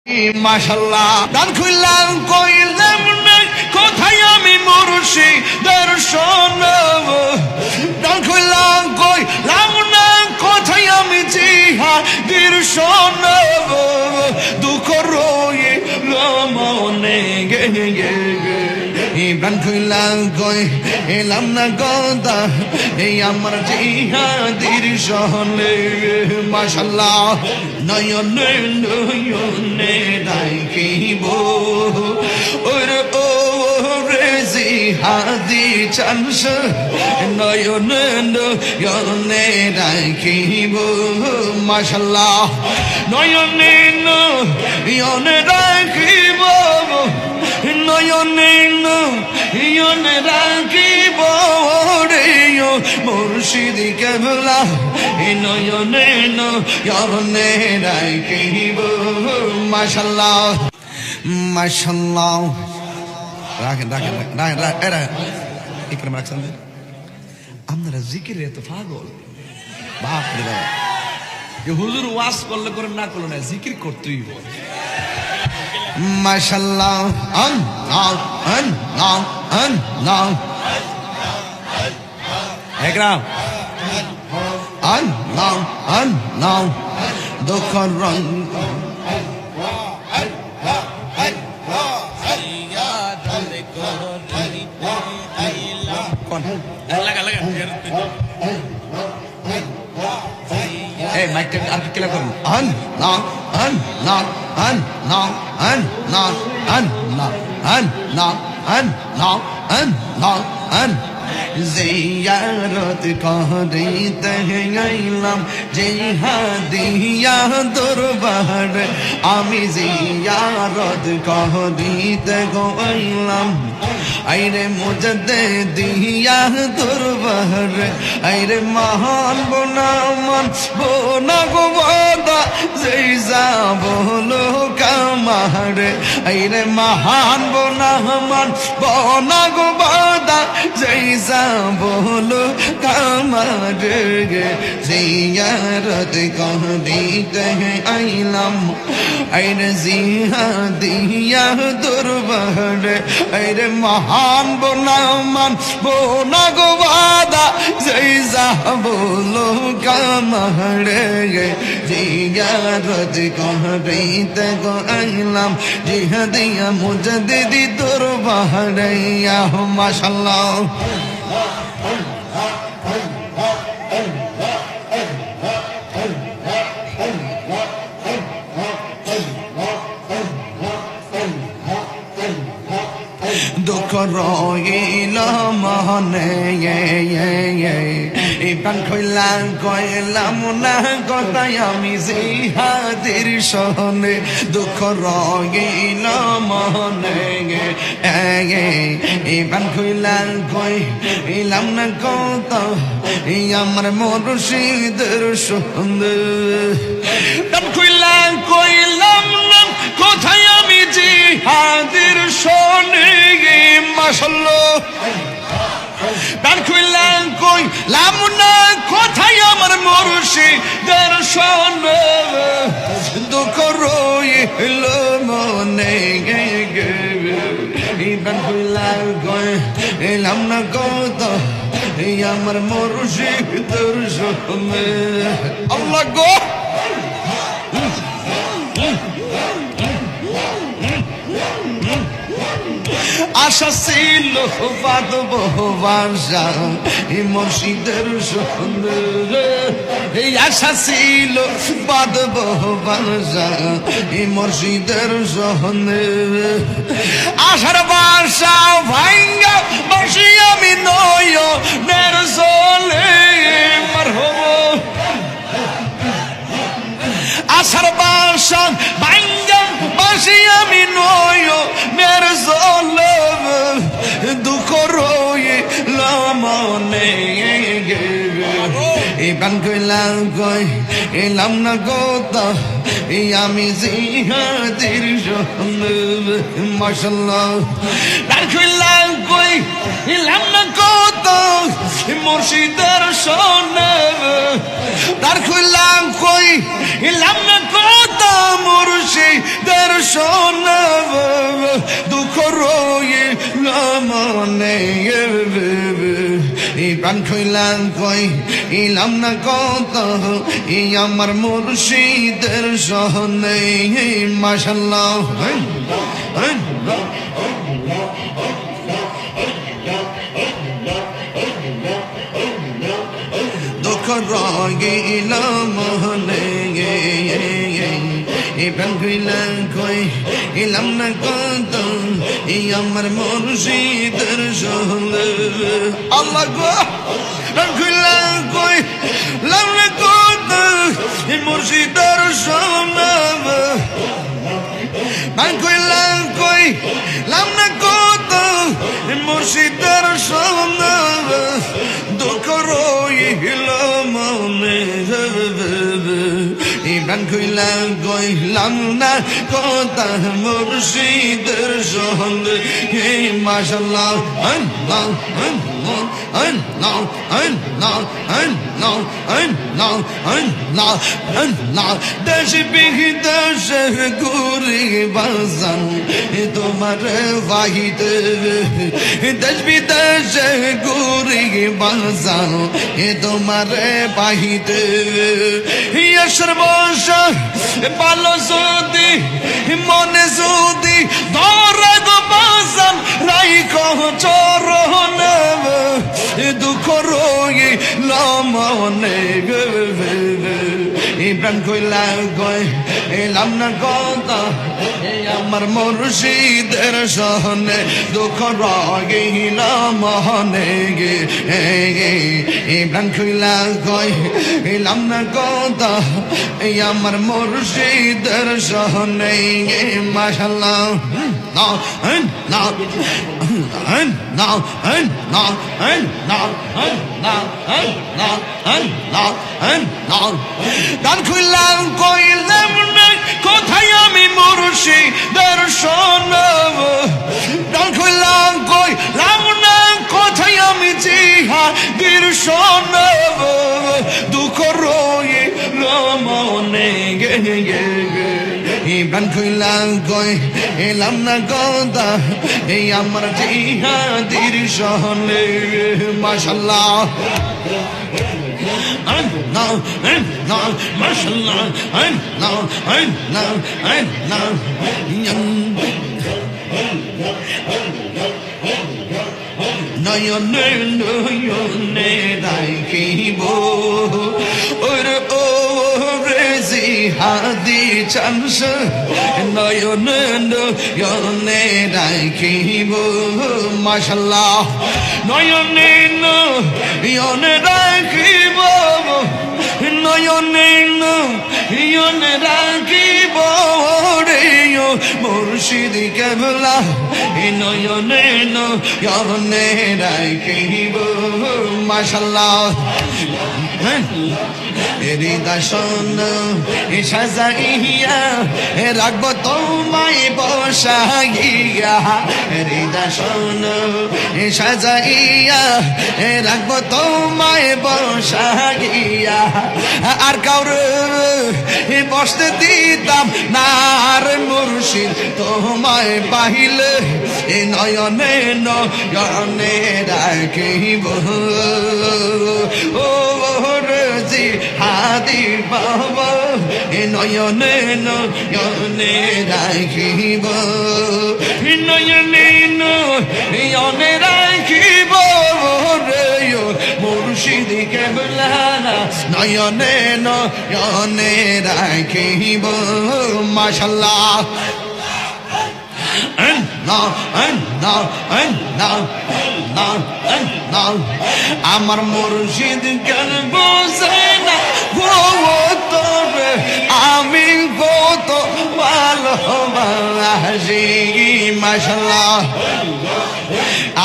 মাশাআল্লাহ দান খুললাম কইলাম না কোথায় আমি মুর্শিদের দর্শন দান খুললাম কইলাম না কোথায় আমি জিহাদের দর্শন দুঃখ রইল মনে গে প্রাণ খুললাম কইলাম না কথা এই আমার জিহাদের সহনে মাশাআল্লাহ নয়নে নয়নে রাখিব ওরে ও রে জিহাদি চান্স নয়নে নয়নে রাখিব মাশাআল্লাহ নয়নে নয়নে রাখিব নয়নে নয়নে রাখিব রে মুর্শিদ কেবলা নয়নে নয়নে রাখিব মাশাআল্লাহ মাশাআল্লাহ রাখেন রাখেন রাখেন এখানে রাখছেন আপনারা জিকিরে এত পাগল বাপ রে বাবা হুজুর ওয়াজ করলে করে না করলে না জিকির করতেই হবে মাশাআল্লাহ একরাম দুঃখর রং এই মাইকটা আর কি ক্লিয়ার করুন জিয়ারত করিতে আইলাম জিহাদিয়া দরবার আমি জিয়ারত করিতে আইলাম আইরে মুজদ্দিদিয়া দরবার আইরে মহান বোনামান বোনা গোবাদা যেই যাবলো কামার আইরে মহান বোনামান বোনা গোবাদা যেই যাবলো কামার গে জিয়ারত করিতে আইলাম আইরে জিহাদিয়া দরবার আইরে মহান বোনামান বোনা গোবাদা যেই যাবলো কামার গে জিয়ারত করিতে আইলাম জিহাদিয়া মুজদ্দিদি দরবারে মাশাআল্লাহ দুঃখ রইল মনে প্রাণ খুললাম কইলাম না কথায় আমি জিহাদের সহনে দুঃখ রইল মনে প্রাণ খুললাম কইলাম না কত আমার মুর্শিদের সহনে প্রাণ খুললাম কইলাম না কোথায় আমি জিহাদের সহনে মাশাআল্লাহ প্রাণ খুললাম কইলাম না কোথায় আমার মুর্শিদের সনে দুঃখ রইল মনে প্রাণ খুললাম কইলাম না কত আমার মুর্শিদের সনে আল্লাহ গো আশা ছিল বাদব বাসা মুর্শিদের সনে এই আশা ছিল বাদব বাসা মুর্শিদের সনে আশার বাসা ভাঙ্গা বসি আমি নয়নের জলে মারহব আশার বাসা ভাঙ্গা বসি আমি নয়নের জলে দুঃখ রইল মনে প্রাণ কইলাম এলাম না গত আমি জিহাদের সনে মাশাআল্লাহ প্রাণ কইলাম এলাম না গত মুর্শিদের সনে প্রাণ কইলাম এলাম না গত মুর্শিদের সোনাব দুঃখ রইল মনে এই প্রাণ খুইলাম কই ইলাম না কত এই আমার মুর্শিদের সহনে মাশাআল্লাহ দুঃখ রইল মনে প্রাণ খুইলাম কই ইলাম না কত এই আমার মুর্শিদের সহনে আল্লাহ গো প্রাণ খুইলাম কই ইলাম না কত এই মুর্শিদের সহনে প্রাণ খুইলাম কই ইলাম না কত এই মুর্শিদের সহনে দুঃখ রইল মনে প্রাণ খুইলাম কইলাম না কথা মুর্শিদের সঙ্গে হে মাশাআল্লাহ আল্লাহ আল্লাহ আল্লাহ আল্লাহ আল্লাহ আল্লাহ আল্লাহ আল্লাহ দেশ বিদেশ ঘুরি বাজান তোমার বাহিতে দেশ বিদেশ ঘুরি বাজান তোমার বাহিতে সর্বশ ভালো যদি মনে যদি ধরে গো বাজান রাইখো চরণ দুঃখ রইল মনে প্রাণ কইলাম কই এলাম না কথা আমার মুর্শিদের সহনে দুঃখ রইল মনে প্রাণ কইলাম কই এলাম না কথা আমার মুর্শিদের সহনে মাশাআল্লাহ গান খুললাম কইলাম না কোথায় আমি মুর্শিদের শোনাব গান খুললাম কইলাম না কোথায় আমি জিহাদের শোনাব দুঃখ রইল মনে প্রাণ খুইলাম কই এলাম না কথা এই আমার জিহাদির সহনে মাশাআল্লাহ মাশাআল্লাহ নয়নে নয়নে রাখিব ওরে ও রেজি হাদি চান্স নয়নে নয়নে রাখিব মাশাআল্লাহ নয়নে নয়নে রাখিব নয়নে নয়নে রাখিব রে মুর্শিদ কেবলা নয়নে নয়নে রাখিব মাশাআল্লাহ হৃদয় সাজাইয়া রাখবো তোমায় বসাইয়া হৃদয় সাজাইয়া রাখবো তোমায় বসাইয়া আর কাউরে বসতে দিতাম না আর মুর্শিদ তোমায় পাইলে নয়নে নয়নে রাখিব ও জি হাদি বাবা নয়নে নয়নে রাখিব নয়নে নয়নে রাখিব রে মুর্শিদ কেবলা নয়নে নয়নে রাখিব মাশাআল্লাহ আমার মুর্শিদ কেন বোঝে না তোরে আমি কত ভালোবাসি মাশাআল্লাহ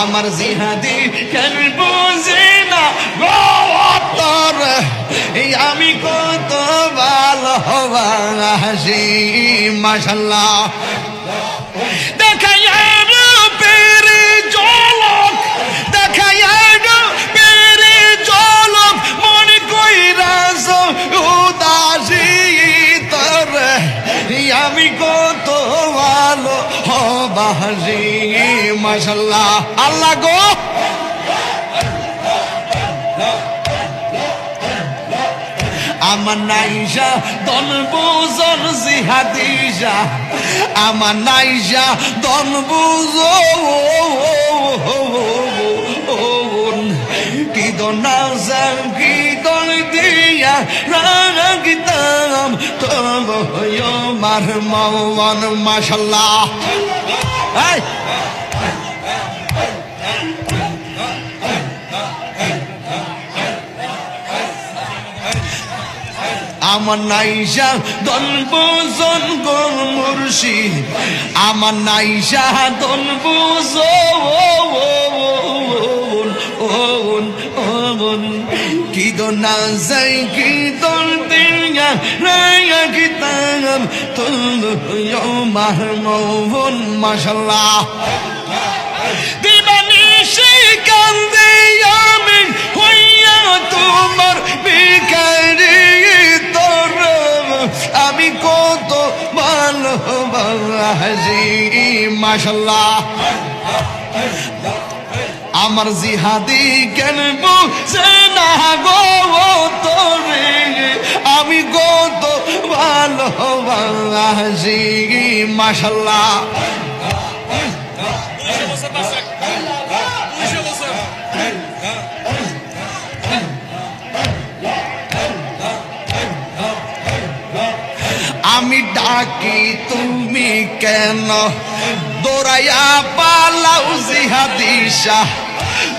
আমার জিহাদি কেন বোঝে না তোরে আমি কত ভালোবাসি মাশাআল্লাহ দেখাইয়ার পেরে জলক দেখাইয়ার পেরে জলক মনে কইরাস উদাসী তোরে আমি কত ভালো বাসি মাশাল্লাহ আল্লাহ গো আমার নাইজা দন বুজন জিহাদিজা আমার নাইজা দন বুজো কি দনা কি দন দিয়া রাগিতাম তব মার মন মাশাল্লাহ এই আমার নাইজা দন বুজন গো মুর্শিদ আমার নাইজা দন বুজো কি দনা যাই কি দন দিয়া রায়া গিতাম তুলো মার মন মাশাল্লাহ দিবানিশি কান্দে আমি হইয়া তোমার ভিখারি আমি কত ভালোবাসি মাশাল্লাহ আমার জিহাদি কেন বুঝে না গো তোরে আমি কত ভালোবাসি মাশাল্লাহ আমি ডাকি তুমি কেন দৌড়াইয়া পালাও জিহাদিশা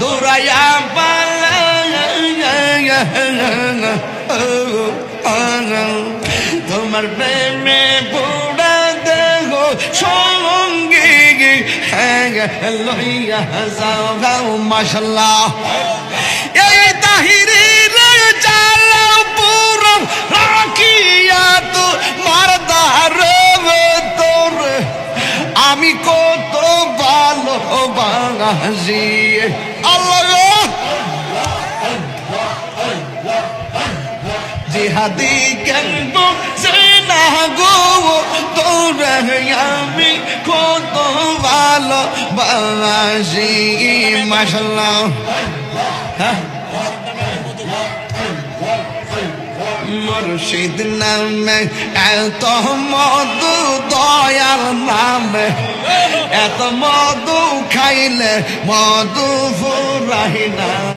দৌড়াইয়া পালাও তোমার প্রেমে বুড়া দেহ সঙ্গী লইয়া যাও মাশাল্লাহ এই তাহিরি চালাও পুরো রাখিয়া তো মারদার তোর আমি কত ভালোবাসি আল্লাহ জিহাদি কেন সে না গো তোর আমি কত ভালোবাসি মাশাল্লাহ মুর্শিদ নামে এত মধু দয়াল নামে এত মধু খাইলে মধু ফুরাই না